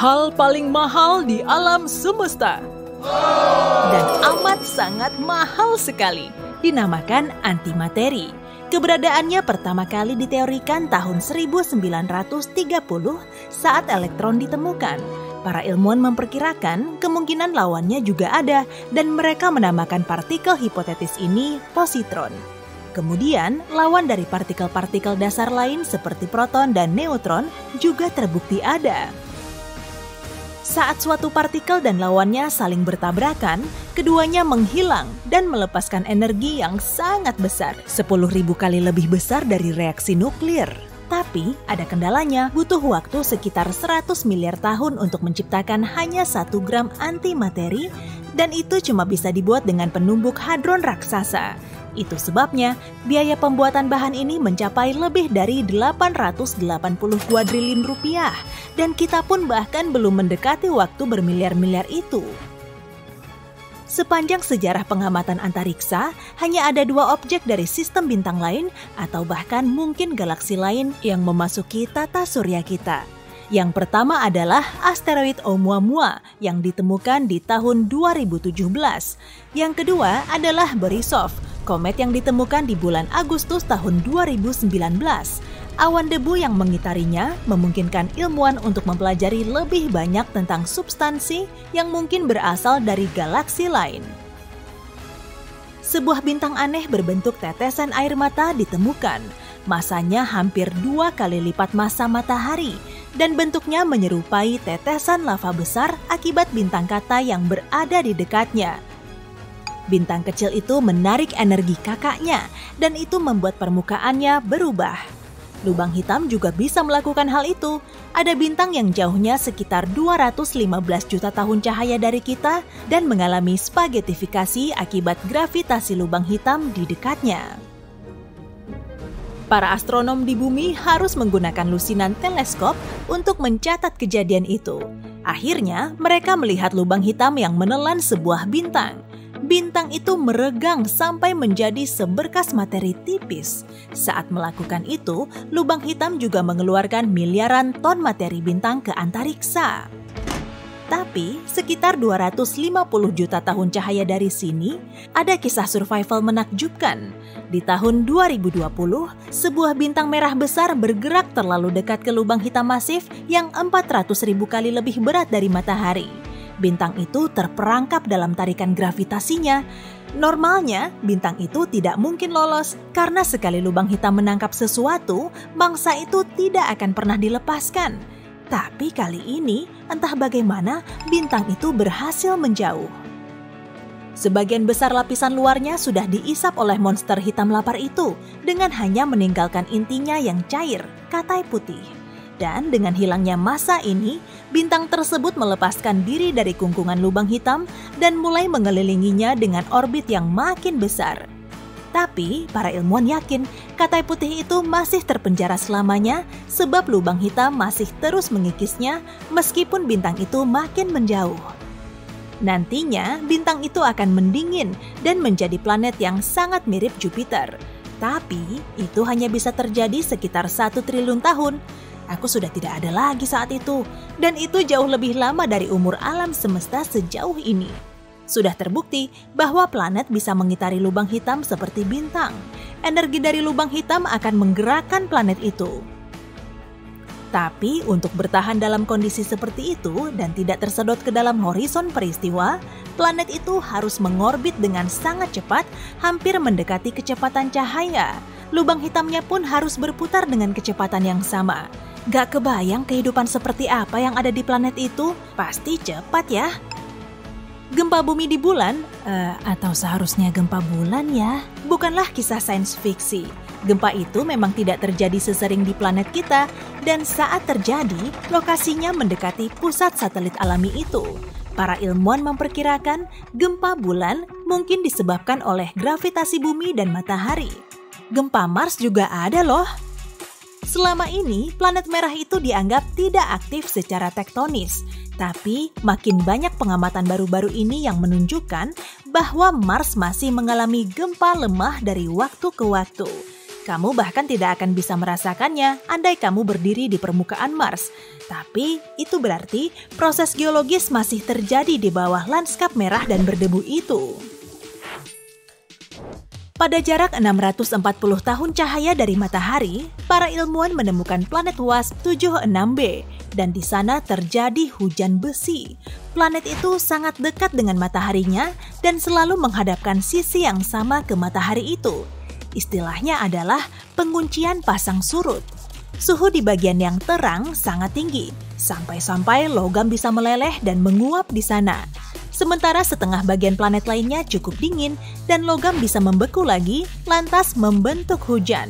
hal paling mahal di alam semesta. Dan amat sangat mahal sekali, dinamakan antimateri. Keberadaannya pertama kali diteorikan tahun 1930 saat elektron ditemukan. Para ilmuwan memperkirakan kemungkinan lawannya juga ada dan mereka menamakan partikel hipotetis ini positron. Kemudian, lawan dari partikel-partikel dasar lain seperti proton dan neutron juga terbukti ada. Saat suatu partikel dan lawannya saling bertabrakan, keduanya menghilang dan melepaskan energi yang sangat besar, 10.000 kali lebih besar dari reaksi nuklir. Tapi, ada kendalanya, butuh waktu sekitar 100 miliar tahun untuk menciptakan hanya 1 gram antimateri, dan itu cuma bisa dibuat dengan penumbuk hadron raksasa. Itu sebabnya, biaya pembuatan bahan ini mencapai lebih dari 882 triliun rupiah, dan kita pun bahkan belum mendekati waktu bermiliar-miliar itu. Sepanjang sejarah pengamatan antariksa, hanya ada 2 objek dari sistem bintang lain atau bahkan mungkin galaksi lain yang memasuki tata surya kita. Yang pertama adalah asteroid Oumuamua yang ditemukan di tahun 2017. Yang kedua adalah Borisov, komet yang ditemukan di bulan Agustus tahun 2019. Awan debu yang mengitarinya memungkinkan ilmuwan untuk mempelajari lebih banyak tentang substansi yang mungkin berasal dari galaksi lain. Sebuah bintang aneh berbentuk tetesan air mata ditemukan. Masanya hampir 2 kali lipat massa matahari dan bentuknya menyerupai tetesan lava besar akibat bintang kata yang berada di dekatnya. Bintang kecil itu menarik energi kakaknya dan itu membuat permukaannya berubah. Lubang hitam juga bisa melakukan hal itu. Ada bintang yang jauhnya sekitar 215 juta tahun cahaya dari kita dan mengalami spagetifikasi akibat gravitasi lubang hitam di dekatnya. Para astronom di bumi harus menggunakan lusinan teleskop untuk mencatat kejadian itu. Akhirnya, mereka melihat lubang hitam yang menelan sebuah bintang. Bintang itu meregang sampai menjadi seberkas materi tipis. Saat melakukan itu, lubang hitam juga mengeluarkan miliaran ton materi bintang ke antariksa. Tapi, sekitar 250 juta tahun cahaya dari sini, ada kisah survival menakjubkan. Di tahun 2020, sebuah bintang merah besar bergerak terlalu dekat ke lubang hitam masif yang 400.000 kali lebih berat dari matahari. Bintang itu terperangkap dalam tarikan gravitasinya. Normalnya, bintang itu tidak mungkin lolos karena sekali lubang hitam menangkap sesuatu, mangsa itu tidak akan pernah dilepaskan. Tapi kali ini, entah bagaimana, bintang itu berhasil menjauh. Sebagian besar lapisan luarnya sudah diisap oleh monster hitam lapar itu dengan hanya meninggalkan intinya yang cair, katai putih. Dan dengan hilangnya massa ini, bintang tersebut melepaskan diri dari kungkungan lubang hitam dan mulai mengelilinginya dengan orbit yang makin besar. Tapi, para ilmuwan yakin katai putih itu masih terpenjara selamanya sebab lubang hitam masih terus mengikisnya meskipun bintang itu makin menjauh. Nantinya, bintang itu akan mendingin dan menjadi planet yang sangat mirip Jupiter. Tapi, itu hanya bisa terjadi sekitar 1 triliun tahun. Aku sudah tidak ada lagi saat itu, dan itu jauh lebih lama dari umur alam semesta sejauh ini. Sudah terbukti bahwa planet bisa mengitari lubang hitam seperti bintang. Energi dari lubang hitam akan menggerakkan planet itu. Tapi untuk bertahan dalam kondisi seperti itu dan tidak tersedot ke dalam horizon peristiwa, planet itu harus mengorbit dengan sangat cepat, hampir mendekati kecepatan cahaya. Lubang hitamnya pun harus berputar dengan kecepatan yang sama. Gak kebayang kehidupan seperti apa yang ada di planet itu? Pasti cepat ya. Gempa bumi di bulan, atau seharusnya gempa bulan ya, bukanlah kisah sains fiksi. Gempa itu memang tidak terjadi sesering di planet kita, dan saat terjadi, lokasinya mendekati pusat satelit alami itu. Para ilmuwan memperkirakan gempa bulan mungkin disebabkan oleh gravitasi bumi dan matahari. Gempa Mars juga ada loh. Selama ini, planet merah itu dianggap tidak aktif secara tektonis. Tapi, makin banyak pengamatan baru-baru ini yang menunjukkan bahwa Mars masih mengalami gempa lemah dari waktu ke waktu. Kamu bahkan tidak akan bisa merasakannya andai kamu berdiri di permukaan Mars. Tapi itu berarti proses geologis masih terjadi di bawah lanskap merah dan berdebu itu. Pada jarak 640 tahun cahaya dari matahari, para ilmuwan menemukan planet WASP 76b dan di sana terjadi hujan besi. Planet itu sangat dekat dengan mataharinya dan selalu menghadapkan sisi yang sama ke matahari itu. Istilahnya adalah penguncian pasang surut. Suhu di bagian yang terang sangat tinggi, sampai-sampai logam bisa meleleh dan menguap di sana. Sementara setengah bagian planet lainnya cukup dingin dan logam bisa membeku lagi, lantas membentuk hujan.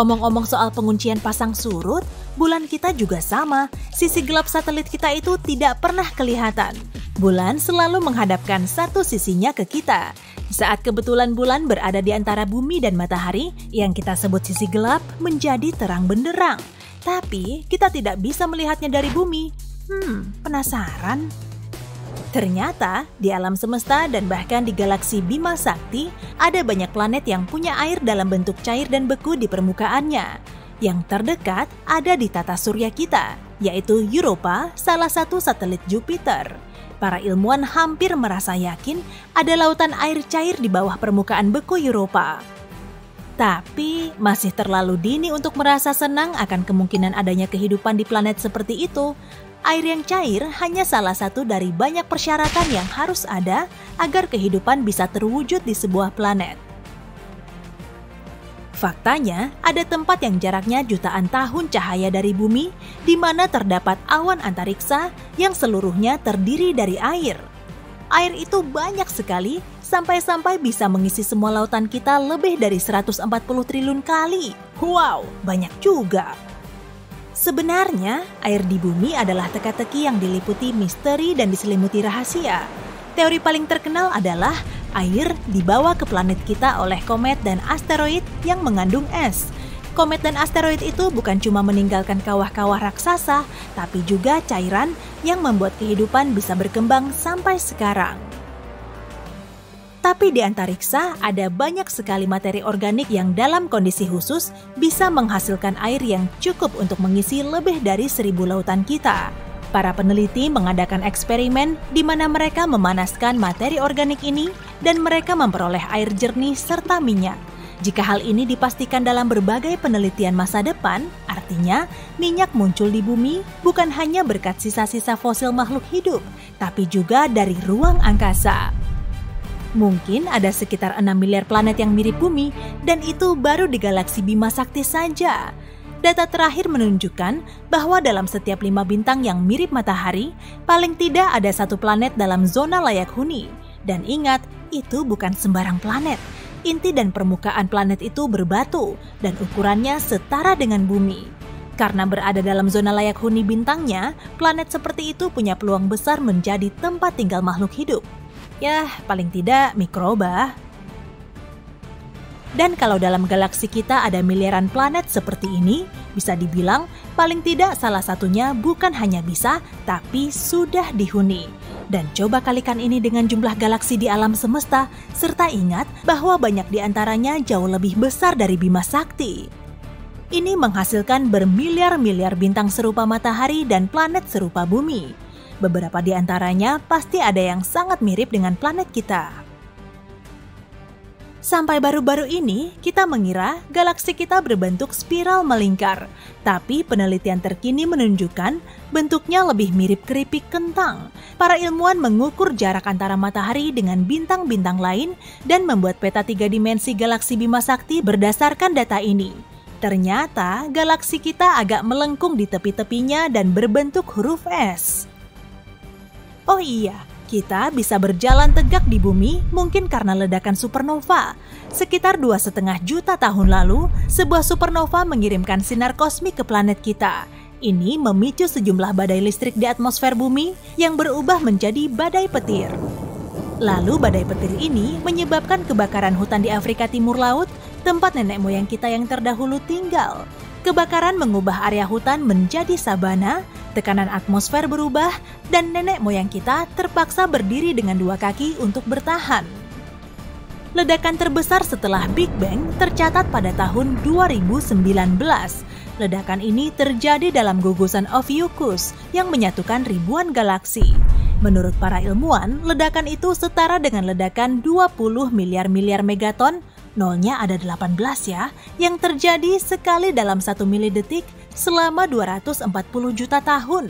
Omong-omong soal penguncian pasang surut, bulan kita juga sama. Sisi gelap satelit kita itu tidak pernah kelihatan. Bulan selalu menghadapkan satu sisinya ke kita. Saat kebetulan bulan berada di antara bumi dan matahari, yang kita sebut sisi gelap menjadi terang benderang. Tapi kita tidak bisa melihatnya dari bumi. Penasaran? Ternyata di alam semesta dan bahkan di galaksi Bima Sakti ada banyak planet yang punya air dalam bentuk cair dan beku di permukaannya. Yang terdekat ada di tata surya kita, yaitu Europa, salah satu satelit Jupiter. Para ilmuwan hampir merasa yakin ada lautan air cair di bawah permukaan beku Europa. Tapi masih terlalu dini untuk merasa senang akan kemungkinan adanya kehidupan di planet seperti itu. Air yang cair hanya salah satu dari banyak persyaratan yang harus ada agar kehidupan bisa terwujud di sebuah planet. Faktanya, ada tempat yang jaraknya jutaan tahun cahaya dari bumi, di mana terdapat awan antariksa yang seluruhnya terdiri dari air. Air itu banyak sekali, sampai-sampai bisa mengisi semua lautan kita lebih dari 140 triliun kali. Wow, banyak juga! Sebenarnya, air di bumi adalah teka-teki yang diliputi misteri dan diselimuti rahasia. Teori paling terkenal adalah air dibawa ke planet kita oleh komet dan asteroid yang mengandung es. Komet dan asteroid itu bukan cuma meninggalkan kawah-kawah raksasa, tapi juga cairan yang membuat kehidupan bisa berkembang sampai sekarang. Tapi di antariksa ada banyak sekali materi organik yang dalam kondisi khusus bisa menghasilkan air yang cukup untuk mengisi lebih dari 1000 lautan kita. Para peneliti mengadakan eksperimen di mana mereka memanaskan materi organik ini dan mereka memperoleh air jernih serta minyak. Jika hal ini dipastikan dalam berbagai penelitian masa depan, artinya minyak muncul di bumi bukan hanya berkat sisa-sisa fosil makhluk hidup, tapi juga dari ruang angkasa. Mungkin ada sekitar 6 miliar planet yang mirip bumi, dan itu baru di galaksi Bima Sakti saja. Data terakhir menunjukkan bahwa dalam setiap 5 bintang yang mirip matahari, paling tidak ada satu planet dalam zona layak huni. Dan ingat, itu bukan sembarang planet. Inti dan permukaan planet itu berbatu, dan ukurannya setara dengan bumi. Karena berada dalam zona layak huni bintangnya, planet seperti itu punya peluang besar menjadi tempat tinggal makhluk hidup. Ya, paling tidak mikroba. Dan kalau dalam galaksi kita ada miliaran planet seperti ini, bisa dibilang paling tidak salah satunya bukan hanya bisa, tapi sudah dihuni. Dan coba kalikan ini dengan jumlah galaksi di alam semesta, serta ingat bahwa banyak di antaranya jauh lebih besar dari Bima Sakti. Ini menghasilkan bermiliar-miliar bintang serupa matahari dan planet serupa bumi. Beberapa di antaranya pasti ada yang sangat mirip dengan planet kita. Sampai baru-baru ini, kita mengira galaksi kita berbentuk spiral melingkar. Tapi penelitian terkini menunjukkan bentuknya lebih mirip keripik kentang. Para ilmuwan mengukur jarak antara matahari dengan bintang-bintang lain dan membuat peta 3 dimensi galaksi Bima Sakti berdasarkan data ini. Ternyata galaksi kita agak melengkung di tepi-tepinya dan berbentuk huruf S. Oh iya, kita bisa berjalan tegak di bumi mungkin karena ledakan supernova. Sekitar 2,5 juta tahun lalu, sebuah supernova mengirimkan sinar kosmik ke planet kita. Ini memicu sejumlah badai listrik di atmosfer bumi yang berubah menjadi badai petir. Lalu badai petir ini menyebabkan kebakaran hutan di Afrika Timur Laut, tempat nenek moyang kita yang terdahulu tinggal. Kebakaran mengubah area hutan menjadi sabana, tekanan atmosfer berubah, dan nenek moyang kita terpaksa berdiri dengan 2 kaki untuk bertahan. Ledakan terbesar setelah Big Bang tercatat pada tahun 2019. Ledakan ini terjadi dalam gugusan Ophiuchus yang menyatukan ribuan galaksi. Menurut para ilmuwan, ledakan itu setara dengan ledakan 20 miliar megaton, nolnya ada 18 ya, yang terjadi sekali dalam 1 milidetik selama 240 juta tahun.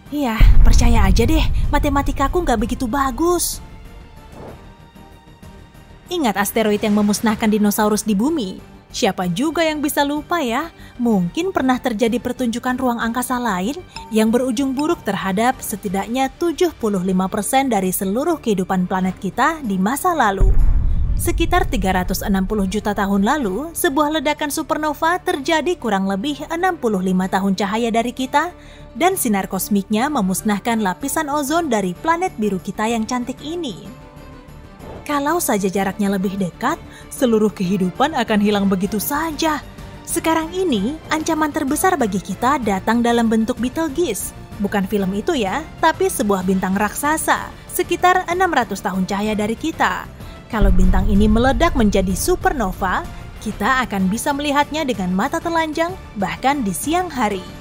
Iya, percaya aja deh, matematikaku nggak begitu bagus. Ingat asteroid yang memusnahkan dinosaurus di bumi? Siapa juga yang bisa lupa ya? Mungkin pernah terjadi pertunjukan ruang angkasa lain yang berujung buruk terhadap setidaknya 75% dari seluruh kehidupan planet kita di masa lalu. Sekitar 360 juta tahun lalu, sebuah ledakan supernova terjadi kurang lebih 65 tahun cahaya dari kita, dan sinar kosmiknya memusnahkan lapisan ozon dari planet biru kita yang cantik ini. Kalau saja jaraknya lebih dekat, seluruh kehidupan akan hilang begitu saja. Sekarang ini, ancaman terbesar bagi kita datang dalam bentuk Betelgeuse. Bukan film itu ya, tapi sebuah bintang raksasa, sekitar 600 tahun cahaya dari kita. Kalau bintang ini meledak menjadi supernova, kita akan bisa melihatnya dengan mata telanjang, bahkan di siang hari.